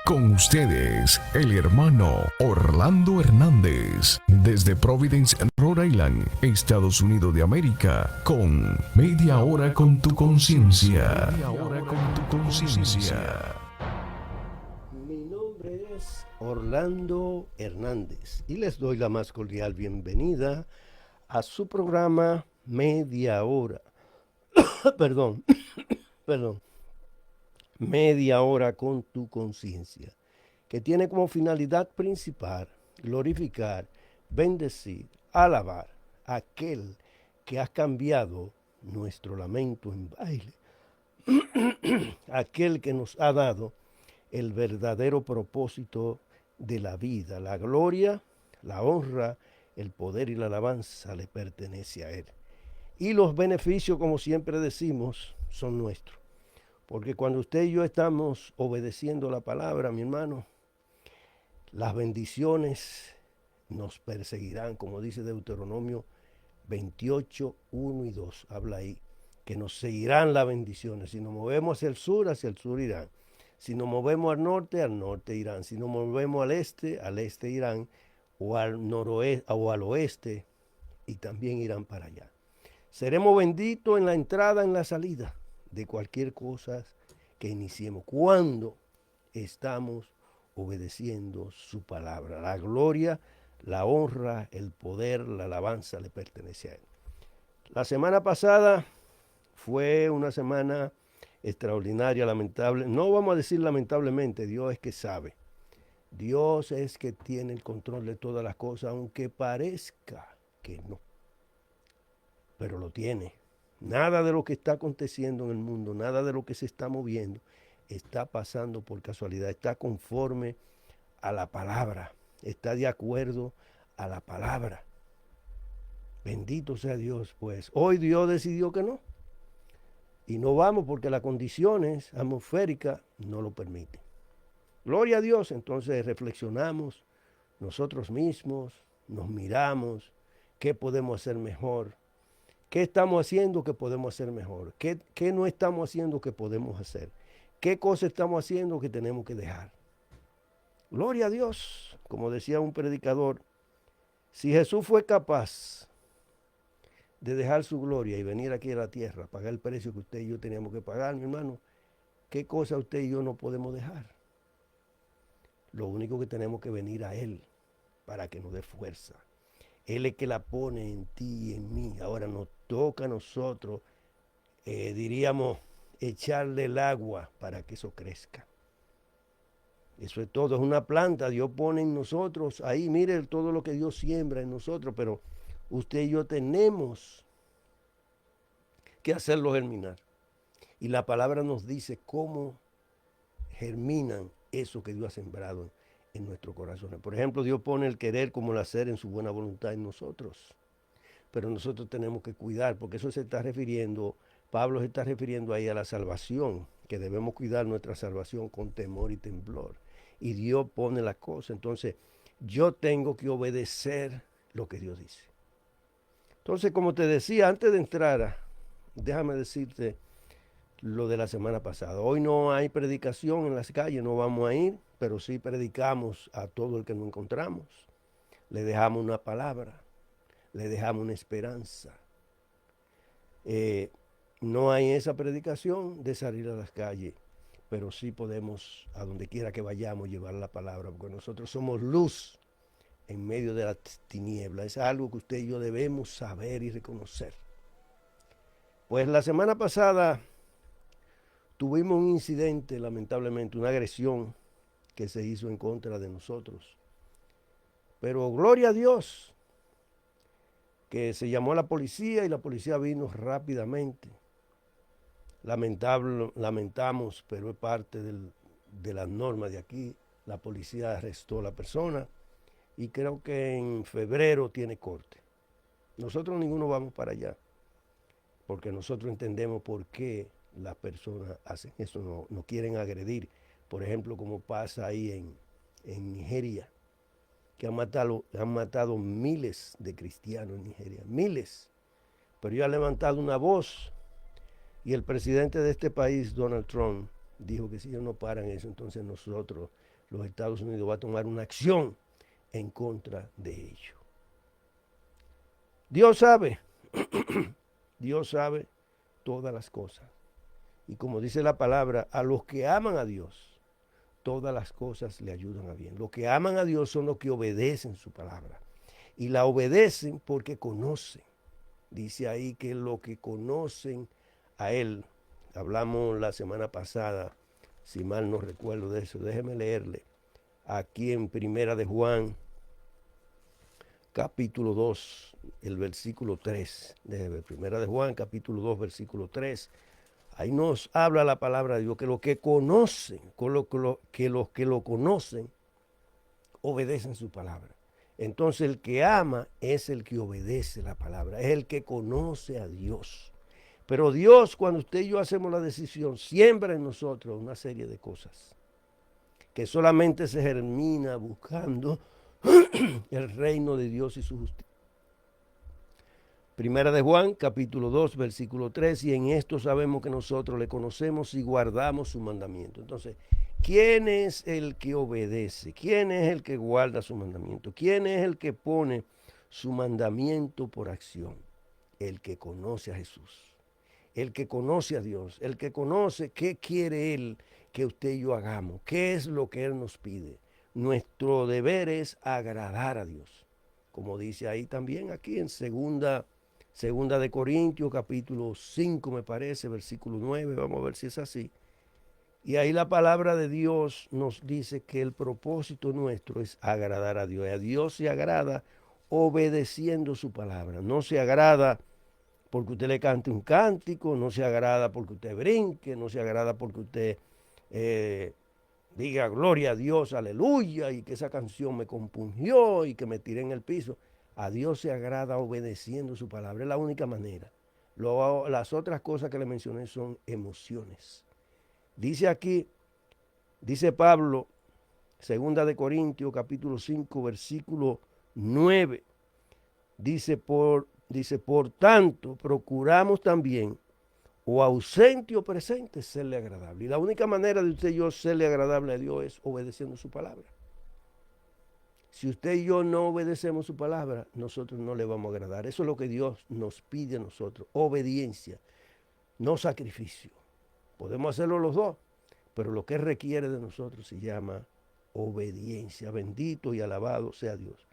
Con ustedes, el hermano Orlando Hernández, desde Providence, Rhode Island, Estados Unidos de América, con Media Hora con tu Conciencia. Media Hora con tu Conciencia. Mi nombre es Orlando Hernández y les doy la más cordial bienvenida a su programa Media Hora. perdón, perdón. Media Hora con tu Conciencia, que tiene como finalidad principal glorificar, bendecir, alabar a aquel que ha cambiado nuestro lamento en baile, aquel que nos ha dado el verdadero propósito de la vida. La gloria, la honra, el poder y la alabanza le pertenece a Él. Y los beneficios, como siempre decimos, son nuestros. Porque cuando usted y yo estamos obedeciendo la palabra, mi hermano, las bendiciones nos perseguirán, como dice Deuteronomio 28, 1 y 2. Habla ahí, que nos seguirán las bendiciones. Si nos movemos hacia el sur irán. Si nos movemos al norte irán. Si nos movemos al este irán. O al noroeste o al oeste, y también irán para allá. Seremos benditos en la entrada, en la salida de cualquier cosa que iniciemos. Cuando estamos obedeciendo su palabra. La gloria, la honra, el poder, la alabanza le pertenece a Él. La semana pasada fue una semana extraordinaria, lamentable. No vamos a decir lamentablemente, Dios es que sabe. Dios es que tiene el control de todas las cosas, aunque parezca que no. Pero lo tiene. Nada de lo que está aconteciendo en el mundo, nada de lo que se está moviendo, está pasando por casualidad. Está conforme a la palabra. Está de acuerdo a la palabra. Bendito sea Dios, pues. Hoy Dios decidió que no. Y no vamos porque las condiciones atmosféricas no lo permiten. Gloria a Dios. Entonces reflexionamos nosotros mismos, nos miramos, qué podemos hacer mejor. ¿Qué estamos haciendo que podemos hacer mejor? ¿Qué no estamos haciendo que podemos hacer? ¿Qué cosas estamos haciendo que tenemos que dejar? Gloria a Dios. Como decía un predicador, si Jesús fue capaz de dejar su gloria y venir aquí a la tierra, pagar el precio que usted y yo teníamos que pagar, mi hermano, ¿qué cosa usted y yo no podemos dejar? Lo único que tenemos que venir a Él para que nos dé fuerza. Él es que la pone en ti y en mí. Ahora nos toca a nosotros, diríamos, echarle el agua para que eso crezca. Eso es todo, es una planta, Dios pone en nosotros, ahí mire todo lo que Dios siembra en nosotros, pero usted y yo tenemos que hacerlo germinar. Y la palabra nos dice cómo germinan eso que Dios ha sembrado en nuestros corazones. Por ejemplo, Dios pone el querer como el hacer en su buena voluntad en nosotros. Pero nosotros tenemos que cuidar, porque eso se está refiriendo, Pablo se está refiriendo ahí a la salvación, que debemos cuidar nuestra salvación con temor y temblor. Y Dios pone las cosas. Entonces, yo tengo que obedecer lo que Dios dice. Entonces, como te decía, antes de entrar, déjame decirte lo de la semana pasada. Hoy no hay predicación en las calles, no vamos a ir, pero sí predicamos a todo el que nos encontramos. Le dejamos una palabra, le dejamos una esperanza. No hay esa predicación de salir a las calles, pero sí podemos, a donde quiera que vayamos, llevar la palabra, porque nosotros somos luz en medio de las tinieblas. Es algo que usted y yo debemos saber y reconocer. Pues la semana pasada tuvimos un incidente, lamentablemente, una agresión que se hizo en contra de nosotros. Pero gloria a Dios, que se llamó a la policía y la policía vino rápidamente. Lamentamos, pero es parte de las normas de aquí. La policía arrestó a la persona y creo que en febrero tiene corte. Nosotros ninguno vamos para allá, porque nosotros entendemos por qué las personas hacen eso, no quieren agredir. Por ejemplo, como pasa ahí en Nigeria, que han matado miles de cristianos en Nigeria, miles. Pero ya ha levantado una voz y el presidente de este país, Donald Trump, dijo que si ellos no paran eso, entonces nosotros los Estados Unidos va a tomar una acción en contra de ello. Dios sabe, Dios sabe todas las cosas. Y como dice la palabra, a los que aman a Dios, todas las cosas le ayudan a bien. Los que aman a Dios son los que obedecen su palabra. Y la obedecen porque conocen. Dice ahí que los que conocen a Él, hablamos la semana pasada, si mal no recuerdo de eso, déjeme leerle, aquí en Primera de Juan, capítulo 2, el versículo 3. Primera de Juan, capítulo 2, versículo 3. Ahí nos habla la palabra de Dios, que los que conocen, que los que lo conocen, obedecen su palabra. Entonces el que ama es el que obedece la palabra, es el que conoce a Dios. Pero Dios, cuando usted y yo hacemos la decisión, siembra en nosotros una serie de cosas que solamente se germina buscando el reino de Dios y su justicia. Primera de Juan, capítulo 2, versículo 3, y en esto sabemos que nosotros le conocemos y guardamos su mandamiento. Entonces, ¿quién es el que obedece? ¿Quién es el que guarda su mandamiento? ¿Quién es el que pone su mandamiento por acción? El que conoce a Jesús, el que conoce a Dios, el que conoce qué quiere Él que usted y yo hagamos, qué es lo que Él nos pide. Nuestro deber es agradar a Dios, como dice ahí también aquí en Segunda de Corintios, capítulo 5, me parece, versículo 9, vamos a ver si es así. Y ahí la palabra de Dios nos dice que el propósito nuestro es agradar a Dios. Y a Dios se agrada obedeciendo su palabra. No se agrada porque usted le cante un cántico, no se agrada porque usted brinque, no se agrada porque usted diga gloria a Dios, aleluya, y que esa canción me compungió y que me tiré en el piso. A Dios se agrada obedeciendo su palabra, es la única manera. Las otras cosas que le mencioné son emociones. Dice aquí, dice Pablo, segunda de Corintios, capítulo 5, versículo 9, dice, por tanto, procuramos también, o ausente o presente, serle agradable. Y la única manera de usted y yo serle agradable a Dios es obedeciendo su palabra. Si usted y yo no obedecemos su palabra, nosotros no le vamos a agradar. Eso es lo que Dios nos pide a nosotros, obediencia, no sacrificio. Podemos hacerlo los dos, pero lo que requiere de nosotros se llama obediencia. Bendito y alabado sea Dios.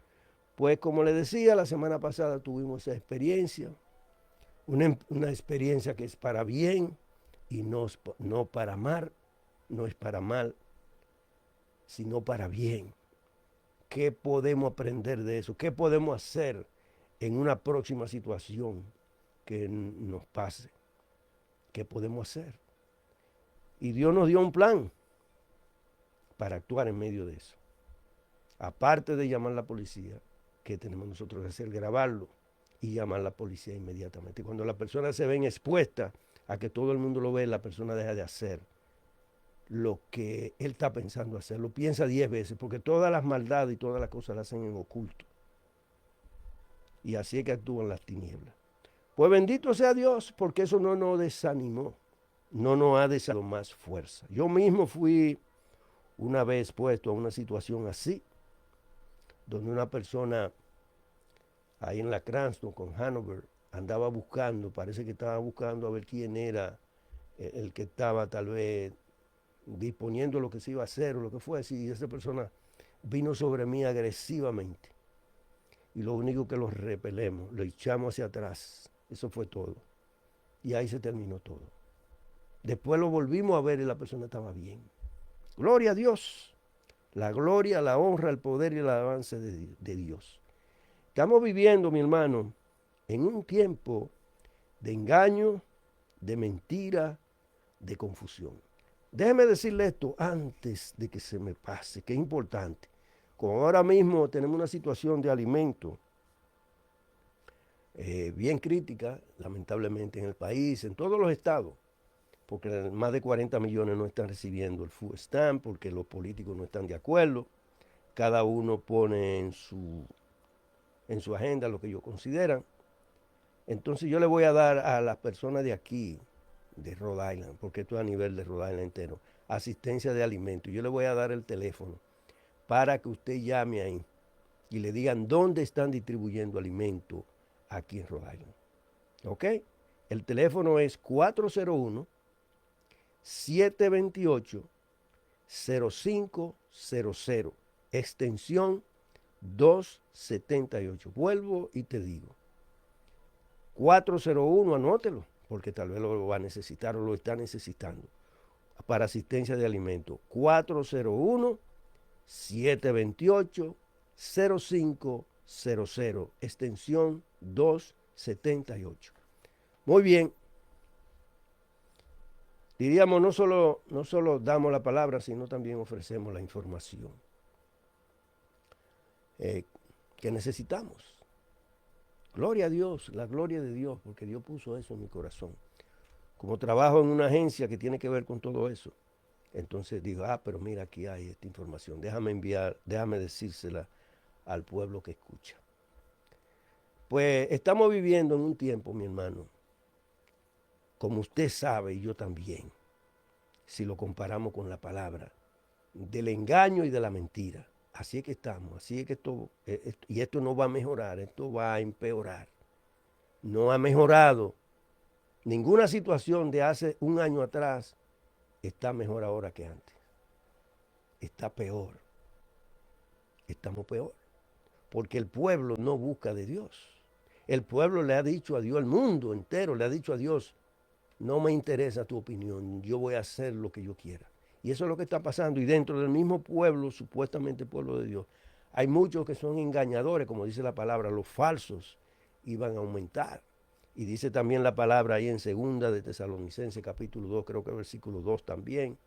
Pues como le decía, la semana pasada tuvimos esa experiencia, una experiencia que es para bien y no para mal, no es para mal, sino para bien. ¿Qué podemos aprender de eso? ¿Qué podemos hacer en una próxima situación que nos pase? ¿Qué podemos hacer? Y Dios nos dio un plan para actuar en medio de eso. Aparte de llamar a la policía, ¿qué tenemos nosotros que hacer? Grabarlo y llamar a la policía inmediatamente. Cuando la persona se ven expuesta a que todo el mundo lo ve, la persona deja de hacer lo que él está pensando hacer. Lo piensa 10 veces, porque todas las maldades y todas las cosas las hacen en oculto. Y así es que actúan las tinieblas. Pues bendito sea Dios, porque eso no nos desanimó, no nos ha desanimado más fuerza. Yo mismo fui una vez puesto a una situación así, donde una persona ahí en la Cranston con Hanover andaba buscando, parece que estaba buscando a ver quién era el que estaba tal vez disponiendo lo que se iba a hacer o lo que fue así, y esa persona vino sobre mí agresivamente. Y lo único que lo repelemos, lo echamos hacia atrás. Eso fue todo. Y ahí se terminó todo. Después lo volvimos a ver y la persona estaba bien. Gloria a Dios. La gloria, la honra, el poder y el avance de Dios. Estamos viviendo, mi hermano, en un tiempo de engaño, de mentira, de confusión. Déjeme decirle esto antes de que se me pase, que es importante. Como ahora mismo tenemos una situación de alimento bien crítica, lamentablemente, en el país, en todos los estados, porque más de 40 millones no están recibiendo el food stamp, porque los políticos no están de acuerdo. Cada uno pone en su agenda lo que ellos consideran. Entonces yo le voy a dar a las personas de aquí, de Rhode Island, porque esto es a nivel de Rhode Island entero, asistencia de alimentos. Yo le voy a dar el teléfono para que usted llame ahí y le digan dónde están distribuyendo alimento aquí en Rhode Island. ¿Ok? El teléfono es 401-728-0500, extensión 278. Vuelvo y te digo. 401, anótelo, porque tal vez lo va a necesitar o lo está necesitando para asistencia de alimentos. 401-728-0500, extensión 278. Muy bien. Diríamos, no solo damos la palabra, sino también ofrecemos la información que necesitamos. Gloria a Dios, la gloria de Dios, porque Dios puso eso en mi corazón. Como trabajo en una agencia que tiene que ver con todo eso, entonces digo, pero mira, aquí hay esta información, déjame decírsela al pueblo que escucha. Pues estamos viviendo en un tiempo, mi hermano, como usted sabe y yo también, si lo comparamos con la palabra, del engaño y de la mentira. Así es que estamos, así es que esto no va a mejorar, esto va a empeorar. No ha mejorado. Ninguna situación de hace un año atrás está mejor ahora que antes. Está peor. Estamos peor. Porque el pueblo no busca de Dios. El pueblo le ha dicho a Dios, el mundo entero le ha dicho a Dios, no me interesa tu opinión, yo voy a hacer lo que yo quiera. Y eso es lo que está pasando. Y dentro del mismo pueblo, supuestamente pueblo de Dios, hay muchos que son engañadores, como dice la palabra, los falsos iban a aumentar. Y dice también la palabra ahí en segunda de Tesalonicenses capítulo 2, creo que versículo 2 también,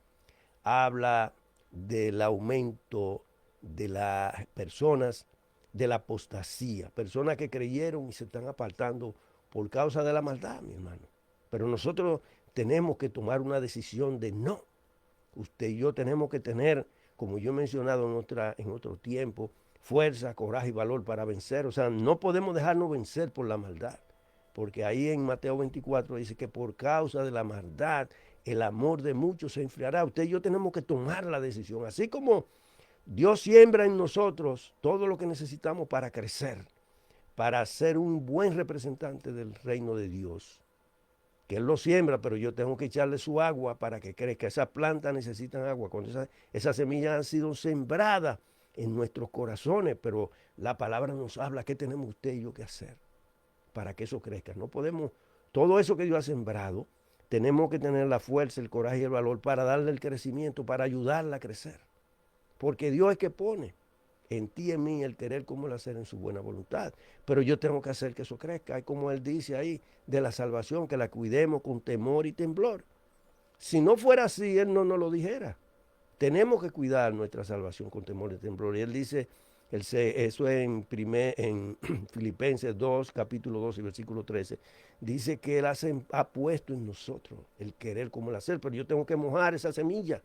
habla del aumento de las personas de la apostasía, personas que creyeron y se están apartando por causa de la maldad, mi hermano. Pero nosotros tenemos que tomar una decisión de no. Usted y yo tenemos que tener, como yo he mencionado en otro tiempo, fuerza, coraje y valor para vencer. O sea, no podemos dejarnos vencer por la maldad. Porque ahí en Mateo 24 dice que por causa de la maldad, el amor de muchos se enfriará. Usted y yo tenemos que tomar la decisión. Así como Dios siembra en nosotros todo lo que necesitamos para crecer, para ser un buen representante del reino de Dios. Que Él lo siembra, pero yo tengo que echarle su agua para que crezca. Esas plantas necesitan agua. Cuando esas semillas han sido sembradas en nuestros corazones, pero la palabra nos habla qué tenemos usted y yo que hacer para que eso crezca. No podemos, todo eso que Dios ha sembrado, tenemos que tener la fuerza, el coraje y el valor para darle el crecimiento, para ayudarla a crecer. Porque Dios es que pone en ti y en mí el querer como el hacer en su buena voluntad. Pero yo tengo que hacer que eso crezca. Y como Él dice ahí, de la salvación, que la cuidemos con temor y temblor. Si no fuera así, Él no nos lo dijera. Tenemos que cuidar nuestra salvación con temor y temblor. Y Él dice, eso en Filipenses 2, capítulo 2 y versículo 13, dice que Él ha puesto en nosotros el querer como el hacer, pero yo tengo que mojar esa semilla.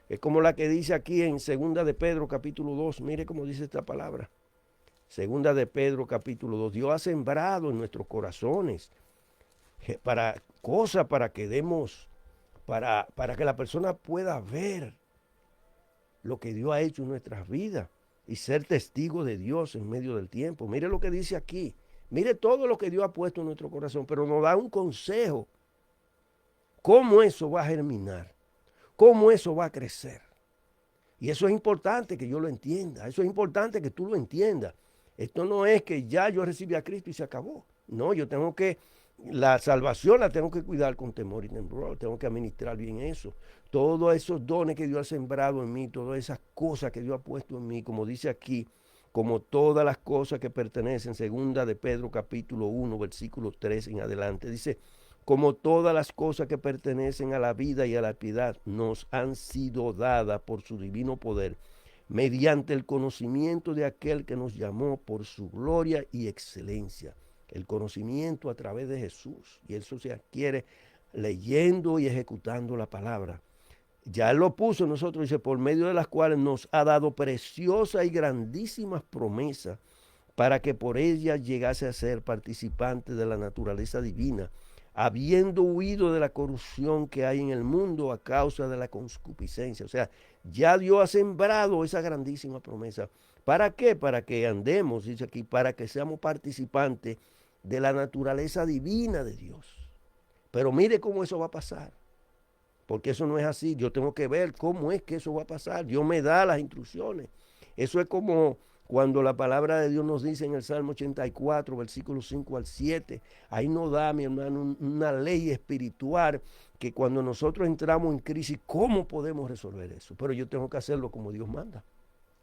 Es como la que dice aquí en segunda de Pedro capítulo 2, mire cómo dice esta palabra. Segunda de Pedro capítulo 2, Dios ha sembrado en nuestros corazones para que demos, para que la persona pueda ver lo que Dios ha hecho en nuestras vidas y ser testigo de Dios en medio del tiempo. Mire lo que dice aquí. Mire todo lo que Dios ha puesto en nuestro corazón, pero nos da un consejo. ¿Cómo eso va a germinar? ¿Cómo eso va a crecer? Y eso es importante que yo lo entienda. Eso es importante que tú lo entiendas. Esto no es que ya yo recibí a Cristo y se acabó. No, yo tengo que, la salvación la tengo que cuidar con temor y temblor. Tengo que administrar bien eso. Todos esos dones que Dios ha sembrado en mí, todas esas cosas que Dios ha puesto en mí, como dice aquí, como todas las cosas que pertenecen, segunda de Pedro capítulo 1, versículo 3 en adelante, dice, como todas las cosas que pertenecen a la vida y a la piedad nos han sido dadas por su divino poder, mediante el conocimiento de aquel que nos llamó por su gloria y excelencia. El conocimiento a través de Jesús. Y eso se adquiere leyendo y ejecutando la palabra. Ya Él lo puso en nosotros, dice, por medio de las cuales nos ha dado preciosas y grandísimas promesas para que por ellas llegase a ser participante de la naturaleza divina, habiendo huido de la corrupción que hay en el mundo a causa de la concupiscencia. O sea, ya Dios ha sembrado esa grandísima promesa. ¿Para qué? Para que andemos, dice aquí, para que seamos participantes de la naturaleza divina de Dios. Pero mire cómo eso va a pasar. Porque eso no es así. Yo tengo que ver cómo es que eso va a pasar. Dios me da las instrucciones. Eso es como cuando la palabra de Dios nos dice en el Salmo 84, versículos 5 al 7. Ahí nos da, mi hermano, una ley espiritual que cuando nosotros entramos en crisis, ¿cómo podemos resolver eso? Pero yo tengo que hacerlo como Dios manda.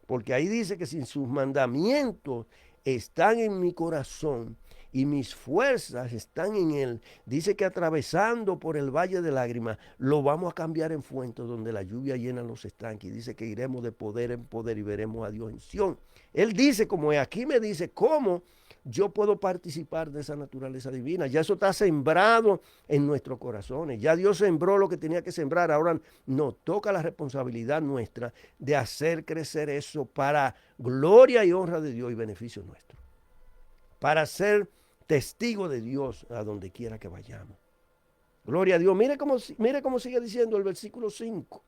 Porque ahí dice que si sus mandamientos están en mi corazón y mis fuerzas están en él, dice que atravesando por el valle de lágrimas, lo vamos a cambiar en fuentes donde la lluvia llena los estanques. Y dice que iremos de poder en poder y veremos a Dios en Sión. Él dice, como es aquí me dice, cómo yo puedo participar de esa naturaleza divina. Ya eso está sembrado en nuestros corazones. Ya Dios sembró lo que tenía que sembrar. Ahora nos toca la responsabilidad nuestra de hacer crecer eso para gloria y honra de Dios y beneficio nuestro. Para ser testigo de Dios a donde quiera que vayamos. Gloria a Dios. Mire cómo sigue diciendo el versículo 5.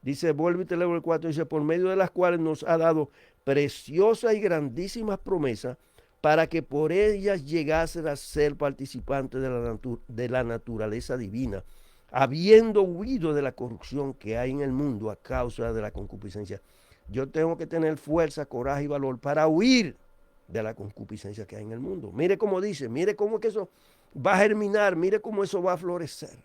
Dice, vuelve y te leo el 4, dice, por medio de las cuales nos ha dado preciosas y grandísimas promesas, para que por ellas llegasen a ser participantes de la naturaleza divina, habiendo huido de la corrupción que hay en el mundo a causa de la concupiscencia. Yo tengo que tener fuerza, coraje y valor para huir de la concupiscencia que hay en el mundo. Mire cómo dice, mire cómo que eso va a germinar, mire cómo eso va a florecer.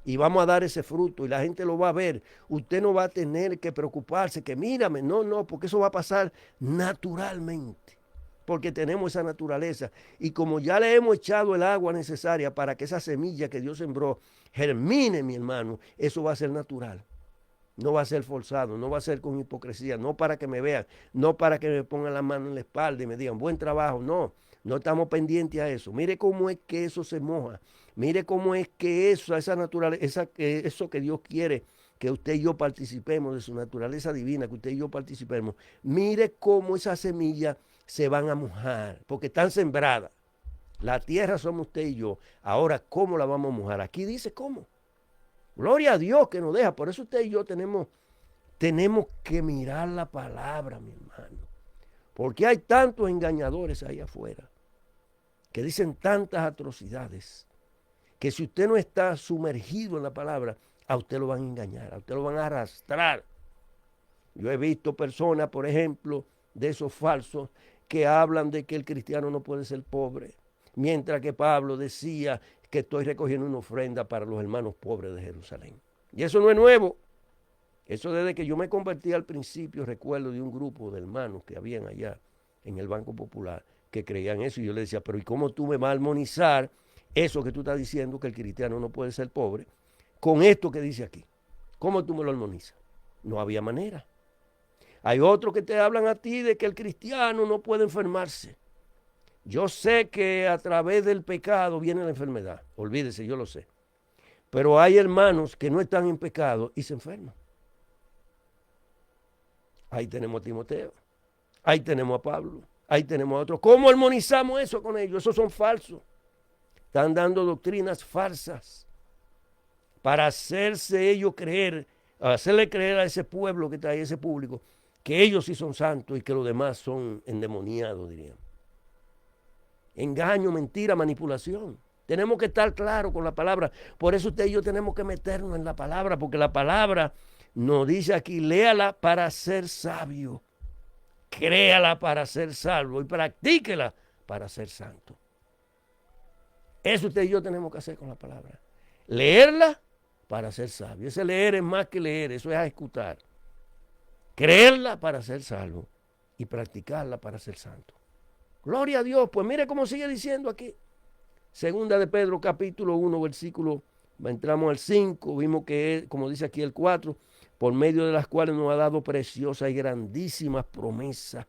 Y vamos a dar ese fruto y la gente lo va a ver. Usted no va a tener que preocuparse, que mírame, no, porque eso va a pasar naturalmente. Porque tenemos esa naturaleza. Y como ya le hemos echado el agua necesaria para que esa semilla que Dios sembró germine, mi hermano, eso va a ser natural. No va a ser forzado, no va a ser con hipocresía, no para que me vean, no para que me pongan la mano en la espalda y me digan, buen trabajo, no estamos pendientes a eso. Mire cómo es que eso se moja, mire cómo es que esa naturaleza, eso que Dios quiere, que usted y yo participemos de su naturaleza divina, que usted y yo participemos, mire cómo esas semillas se van a mojar, porque están sembradas. La tierra somos usted y yo. Ahora, ¿cómo la vamos a mojar? Aquí dice cómo. Gloria a Dios que nos deja. Por eso usted y yo tenemos que mirar la palabra, mi hermano. Porque hay tantos engañadores ahí afuera que dicen tantas atrocidades que si usted no está sumergido en la palabra, a usted lo van a engañar, a usted lo van a arrastrar. Yo he visto personas, por ejemplo, de esos falsos que hablan de que el cristiano no puede ser pobre, mientras que Pablo decía que estoy recogiendo una ofrenda para los hermanos pobres de Jerusalén. Y eso no es nuevo. Eso desde que yo me convertí al principio, recuerdo de un grupo de hermanos que habían allá en el Banco Popular que creían eso. Y yo les decía, pero ¿y cómo tú me vas a armonizar eso que tú estás diciendo, que el cristiano no puede ser pobre, con esto que dice aquí? ¿Cómo tú me lo armonizas? No había manera. Hay otros que te hablan a ti de que el cristiano no puede enfermarse. Yo sé que a través del pecado viene la enfermedad. Olvídese, yo lo sé. Pero hay hermanos que no están en pecado y se enferman. Ahí tenemos a Timoteo. Ahí tenemos a Pablo. Ahí tenemos a otros. ¿Cómo armonizamos eso con ellos? Esos son falsos. Están dando doctrinas falsas para hacerse ellos creer, hacerle creer a ese pueblo que está ahí, ese público, que ellos sí son santos y que los demás son endemoniados, diríamos. Engaño, mentira, manipulación. Tenemos que estar claros con la palabra. Por eso usted y yo tenemos que meternos en la palabra, porque la palabra nos dice aquí, léala para ser sabio, créala para ser salvo y practíquela para ser santo. Eso usted y yo tenemos que hacer con la palabra. Leerla para ser sabio. Ese leer es más que leer, eso es ejecutar. Creerla para ser salvo y practicarla para ser santo. Gloria a Dios. Pues mire cómo sigue diciendo aquí. Segunda de Pedro capítulo 1 versículo, entramos al 5, vimos que es, como dice aquí el 4, por medio de las cuales nos ha dado preciosas y grandísimas promesas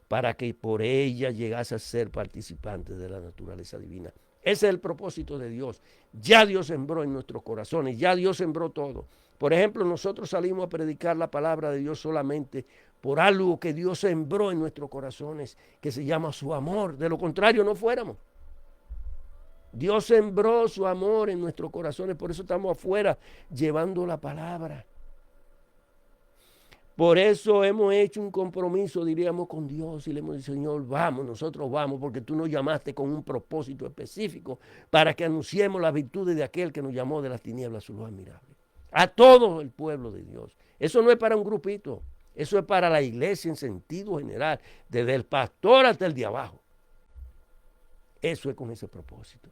para que por ellas llegase a ser participantes de la naturaleza divina. Ese es el propósito de Dios. Ya Dios sembró en nuestros corazones, ya Dios sembró todo. Por ejemplo, nosotros salimos a predicar la palabra de Dios solamente por algo que Dios sembró en nuestros corazones, que se llama su amor. De lo contrario, no fuéramos. Dios sembró su amor en nuestros corazones, por eso estamos afuera llevando la palabra. Por eso hemos hecho un compromiso, diríamos, con Dios y le hemos dicho, Señor, vamos, nosotros vamos, porque tú nos llamaste con un propósito específico para que anunciemos las virtudes de aquel que nos llamó de las tinieblas a su luz admirable. A todo el pueblo de Dios. Eso no es para un grupito, eso es para la iglesia en sentido general, desde el pastor hasta el de abajo. Eso es con ese propósito.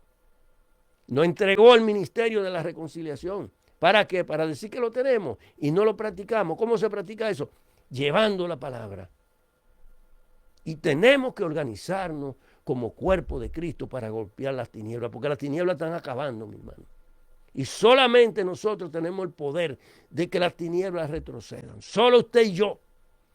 Nos entregó el ministerio de la reconciliación. ¿Para qué? Para decir que lo tenemos y no lo practicamos. ¿Cómo se practica eso? Llevando la palabra. Y tenemos que organizarnos como cuerpo de Cristo para golpear las tinieblas, porque las tinieblas están acabando, mi hermano. Y solamente nosotros tenemos el poder de que las tinieblas retrocedan. Solo usted y yo,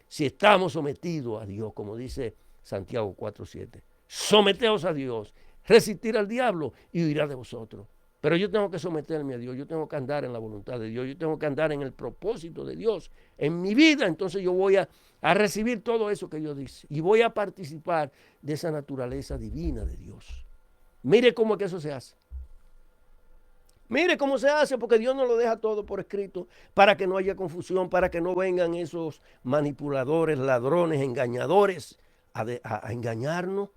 si estamos sometidos a Dios, como dice Santiago 4:7. Someteos a Dios, resistir al diablo y huirá de vosotros. Pero yo tengo que someterme a Dios, yo tengo que andar en la voluntad de Dios, yo tengo que andar en el propósito de Dios en mi vida. Entonces yo voy a recibir todo eso que Dios dice y voy a participar de esa naturaleza divina de Dios. Mire cómo es que eso se hace. Mire cómo se hace, porque Dios nos lo deja todo por escrito para que no haya confusión, para que no vengan esos manipuladores, ladrones, engañadores a engañarnos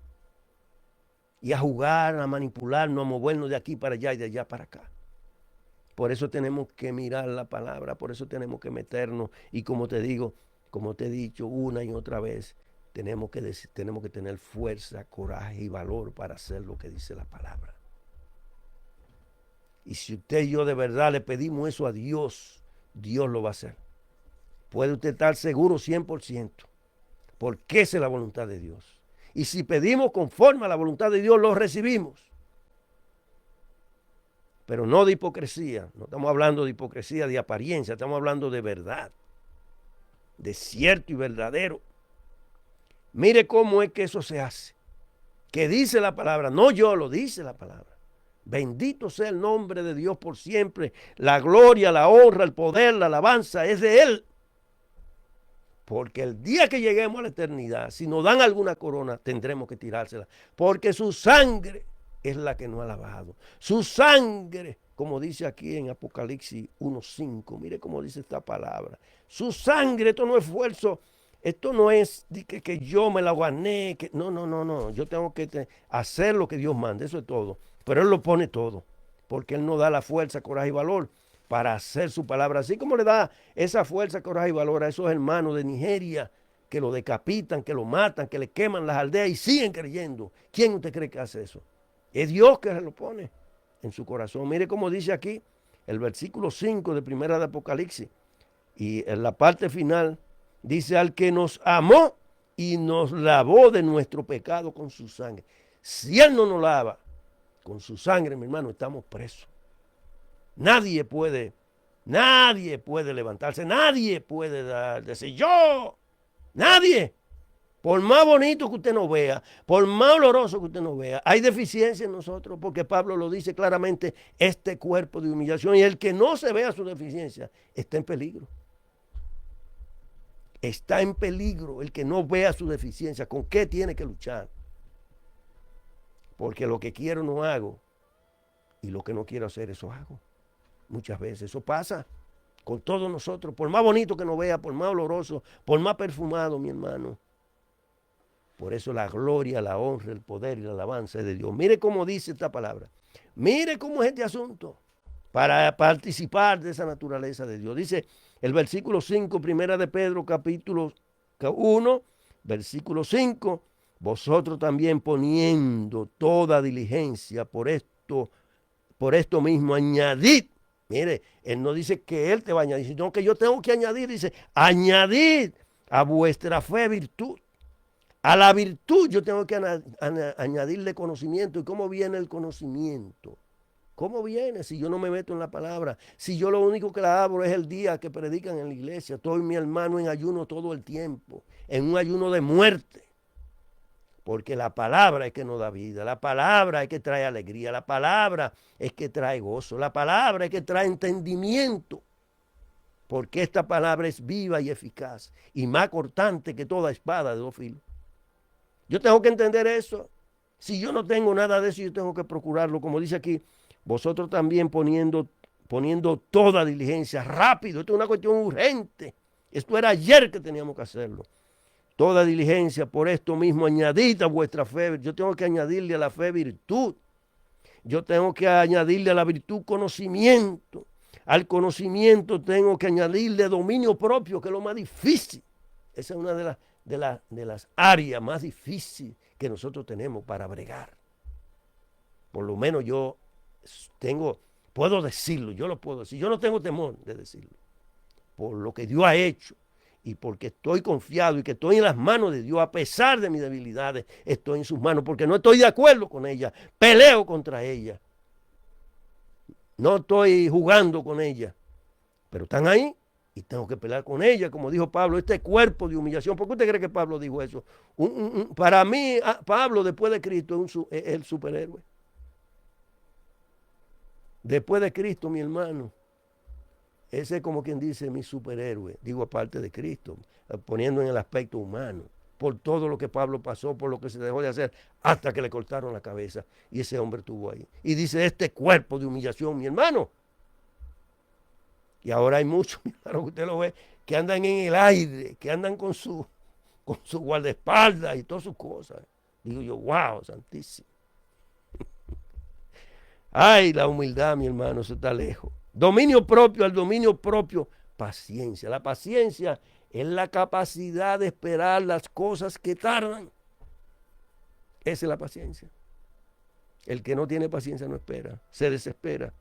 y a jugar, a manipularnos, a movernos de aquí para allá y de allá para acá. Por eso tenemos que mirar la palabra, por eso tenemos que meternos y como te digo, como te he dicho una y otra vez, tenemos que tener fuerza, coraje y valor para hacer lo que dice la palabra. Y si usted y yo de verdad le pedimos eso a Dios, Dios lo va a hacer. Puede usted estar seguro 100%, porque esa es la voluntad de Dios. Y si pedimos conforme a la voluntad de Dios, lo recibimos. Pero no de hipocresía. No estamos hablando de hipocresía, de apariencia. Estamos hablando de verdad. De cierto y verdadero. Mire cómo es que eso se hace. Que dice la palabra. No yo, lo dice la palabra. Bendito sea el nombre de Dios por siempre. La gloria, la honra, el poder, la alabanza es de Él. Porque el día que lleguemos a la eternidad, si nos dan alguna corona, tendremos que tirársela. Porque su sangre es la que nos ha lavado. Su sangre, como dice aquí en Apocalipsis 1:5, mire cómo dice esta palabra. Su sangre, esto no es esfuerzo, esto no es que yo me la gané. No. Yo tengo que hacer lo que Dios manda, eso es todo. Pero Él lo pone todo, porque Él nos da la fuerza, coraje y valor para hacer su palabra, así como le da esa fuerza, coraje y valor a esos hermanos de Nigeria que lo decapitan, que lo matan, que le queman las aldeas y siguen creyendo. ¿Quién usted cree que hace eso? Es Dios que se lo pone en su corazón. Mire cómo dice aquí el versículo 5 de Primera de Apocalipsis, y en la parte final dice: al que nos amó y nos lavó de nuestro pecado con su sangre. Si Él no nos lava con su sangre, mi hermano, estamos presos. Nadie puede levantarse, nadie puede decir yo, nadie. Por más bonito que usted nos vea, por más oloroso que usted nos vea, hay deficiencia en nosotros, porque Pablo lo dice claramente, este cuerpo de humillación, y el que no se vea su deficiencia está en peligro. Está en peligro el que no vea su deficiencia. ¿Con qué tiene que luchar? Porque lo que quiero no hago, y lo que no quiero hacer, eso hago. Muchas veces eso pasa con todos nosotros, por más bonito que nos vea, por más oloroso, por más perfumado, mi hermano. Por eso la gloria, la honra, el poder y la alabanza es de Dios. Mire cómo dice esta palabra. Mire cómo es este asunto para participar de esa naturaleza de Dios. Dice el versículo 5, Primera de Pedro, capítulo 1, versículo 5. Vosotros también poniendo toda diligencia por esto mismo, añadid. Mire, Él no dice que Él te va a añadir, sino que yo tengo que añadir, dice, añadid a vuestra fe virtud. A la virtud yo tengo que añadirle conocimiento. ¿Y cómo viene el conocimiento? ¿Cómo viene si yo no me meto en la palabra? Si yo lo único que la abro es el día que predican en la iglesia. Estoy, mi hermano, en ayuno todo el tiempo, en un ayuno de muerte. Porque la palabra es que nos da vida, la palabra es que trae alegría, la palabra es que trae gozo, la palabra es que trae entendimiento. Porque esta palabra es viva y eficaz y más cortante que toda espada de dos filos. Yo tengo que entender eso. Si yo no tengo nada de eso, yo tengo que procurarlo. Como dice aquí, vosotros también poniendo toda diligencia, rápido. Esto es una cuestión urgente. Esto era ayer que teníamos que hacerlo. Toda diligencia, por esto mismo, añadid a vuestra fe. Yo tengo que añadirle a la fe virtud. Yo tengo que añadirle a la virtud conocimiento. Al conocimiento tengo que añadirle dominio propio, que es lo más difícil. Esa es una de las áreas más difíciles que nosotros tenemos para bregar. Por lo menos yo puedo decirlo, yo lo puedo decir. Yo no tengo temor de decirlo. Por lo que Dios ha hecho y porque estoy confiado y que estoy en las manos de Dios, a pesar de mis debilidades, estoy en sus manos, porque no estoy de acuerdo con ella, peleo contra ella. No estoy jugando con ella, pero están ahí y tengo que pelear con ella, como dijo Pablo, este cuerpo de humillación. ¿Por qué usted cree que Pablo dijo eso? Para mí, Pablo, después de Cristo, es el superhéroe. Después de Cristo, mi hermano, ese es como quien dice mi superhéroe, digo aparte de Cristo, poniendo en el aspecto humano, por todo lo que Pablo pasó, por lo que se dejó de hacer, hasta que le cortaron la cabeza y ese hombre estuvo ahí. Y dice, este cuerpo de humillación, mi hermano. Y ahora hay muchos, mi hermano, que usted lo ve, que andan en el aire, que andan con su guardaespaldas y todas sus cosas. Digo yo, wow, santísimo. Ay, la humildad, mi hermano, se está lejos. Dominio propio, al dominio propio, paciencia. La paciencia es la capacidad de esperar las cosas que tardan. Esa es la paciencia. El que no tiene paciencia no espera, se desespera.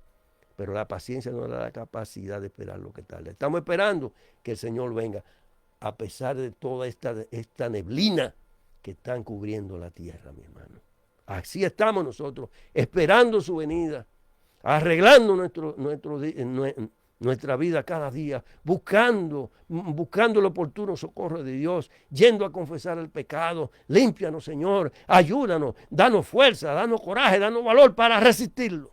Pero la paciencia nos da la capacidad de esperar lo que tarda. Estamos esperando que el Señor venga, a pesar de toda esta neblina que están cubriendo la tierra, mi hermano. Así estamos nosotros, esperando su venida, arreglando nuestra vida cada día, buscando el oportuno socorro de Dios, yendo a confesar el pecado. Límpianos, Señor, ayúdanos, danos fuerza, danos coraje, danos valor para resistirlo.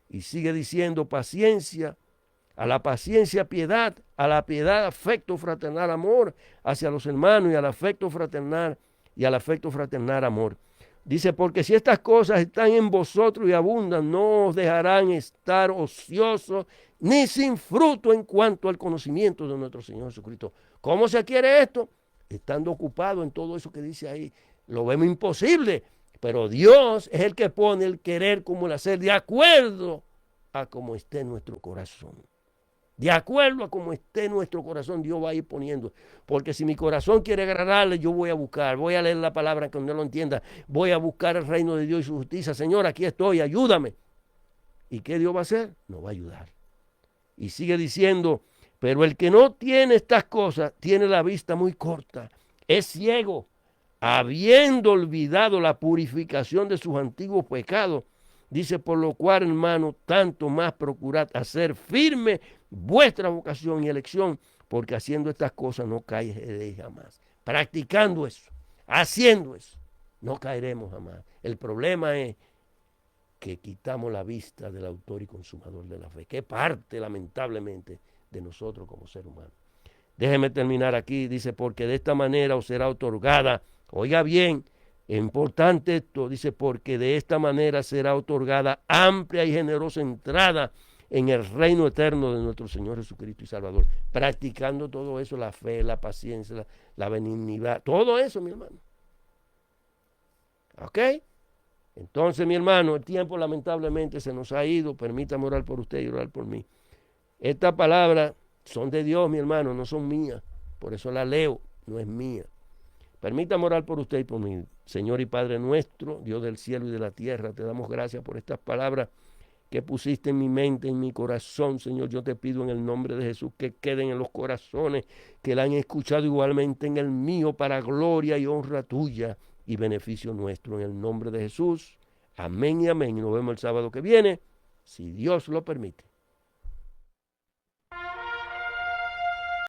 Y sigue diciendo paciencia, a la paciencia piedad, a la piedad afecto fraternal amor hacia los hermanos y al afecto fraternal amor. Dice, porque si estas cosas están en vosotros y abundan, no os dejarán estar ociosos ni sin fruto en cuanto al conocimiento de nuestro Señor Jesucristo. ¿Cómo se adquiere esto? Estando ocupado en todo eso que dice ahí. Lo vemos imposible, pero Dios es el que pone el querer como el hacer de acuerdo a como esté nuestro corazón. De acuerdo a como esté nuestro corazón, Dios va a ir poniendo. Porque si mi corazón quiere agradarle, yo voy a buscar, voy a leer la palabra que no lo entienda, voy a buscar el reino de Dios y su justicia. Señor, aquí estoy, ayúdame. ¿Y qué Dios va a hacer? Nos va a ayudar. Y sigue diciendo, pero el que no tiene estas cosas, tiene la vista muy corta, es ciego, habiendo olvidado la purificación de sus antiguos pecados. Dice, por lo cual, hermano, tanto más procurad hacer firme vuestra vocación y elección, porque haciendo estas cosas no caeréis jamás. Practicando eso, haciendo eso, no caeremos jamás. El problema es que quitamos la vista del autor y consumador de la fe, que es parte, lamentablemente, de nosotros como ser humano. Déjeme terminar aquí, dice, porque de esta manera os será otorgada, oiga bien, es importante esto, dice, porque de esta manera será otorgada amplia y generosa entrada en el reino eterno de nuestro Señor Jesucristo y Salvador. Practicando todo eso, la fe, la paciencia, la benignidad, todo eso, mi hermano. ¿Ok? Entonces, mi hermano, el tiempo lamentablemente se nos ha ido. Permítame orar por usted y orar por mí. Estas palabras son de Dios, mi hermano, no son mías. Por eso la leo, no es mía. Permítame orar por usted y por mí. Señor y Padre nuestro, Dios del cielo y de la tierra, te damos gracias por estas palabras que pusiste en mi mente, en mi corazón. Señor, yo te pido en el nombre de Jesús que queden en los corazones que la han escuchado, igualmente en el mío, para gloria y honra tuya y beneficio nuestro. En el nombre de Jesús, amén y amén. Y nos vemos el sábado que viene, si Dios lo permite.